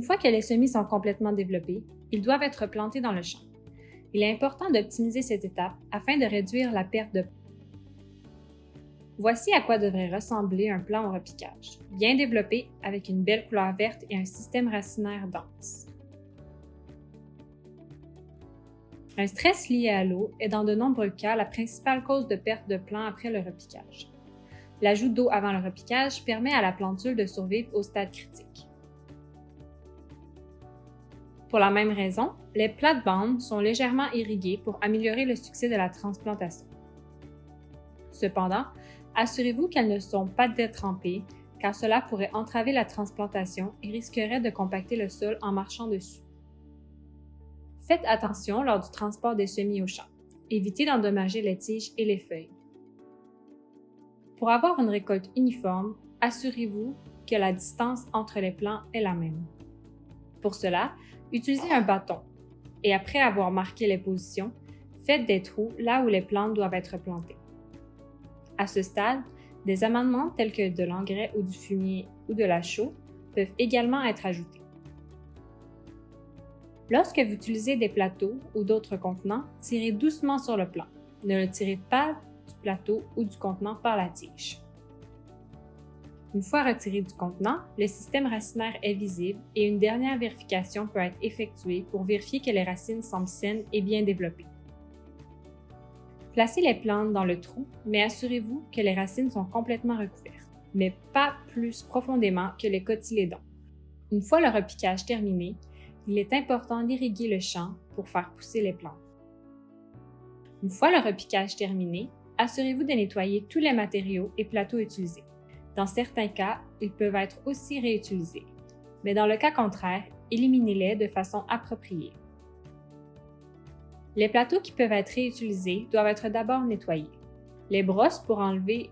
fois que les semis sont complètement développés, ils doivent être plantés dans le champ. Il est important d'optimiser cette étape afin de réduire la perte de. Voici à quoi devrait ressembler un plan au repiquage, bien développé avec une belle couleur verte et un système racinaire dense. Un stress lié à l'eau est dans de nombreux cas la principale cause de perte de plant après le repiquage. L'ajout d'eau avant le repiquage permet à la plantule de survivre au stade critique. Pour la même raison, les plates-bandes sont légèrement irriguées pour améliorer le succès de la transplantation. Cependant, assurez-vous qu'elles ne sont pas détrempées, car cela pourrait entraver la transplantation et risquerait de compacter le sol en marchant dessus. Faites attention lors du transport des semis au champ. Évitez d'endommager les tiges et les feuilles. Pour avoir une récolte uniforme, assurez-vous que la distance entre les plants est la même. Pour cela, utilisez un bâton et après avoir marqué les positions, faites des trous là où les plantes doivent être plantées. À ce stade, des amendements tels que de l'engrais ou du fumier ou de la chaux peuvent également être ajoutés. Lorsque vous utilisez des plateaux ou d'autres contenants, tirez doucement sur le plant. Ne le tirez pas du plateau ou du contenant par la tige. Une fois retiré du contenant, le système racinaire est visible et une dernière vérification peut être effectuée pour vérifier que les racines semblent saines et bien développées. Placez les plantes dans le trou, mais assurez-vous que les racines sont complètement recouvertes, mais pas plus profondément que les cotylédons. Une fois le repiquage terminé, il est important d'irriguer le champ pour faire pousser les plantes. Une fois le repiquage terminé, assurez-vous de nettoyer tous les matériaux et plateaux utilisés. Dans certains cas, ils peuvent être aussi réutilisés, mais dans le cas contraire, éliminez-les de façon appropriée. Les plateaux qui peuvent être réutilisés doivent être d'abord nettoyés. Les brosses pour enlever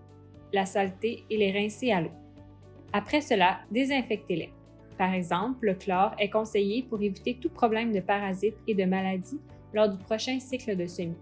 la saleté et les rincer à l'eau. Après cela, désinfectez-les. Par exemple, le chlore est conseillé pour éviter tout problème de parasites et de maladies lors du prochain cycle de semis.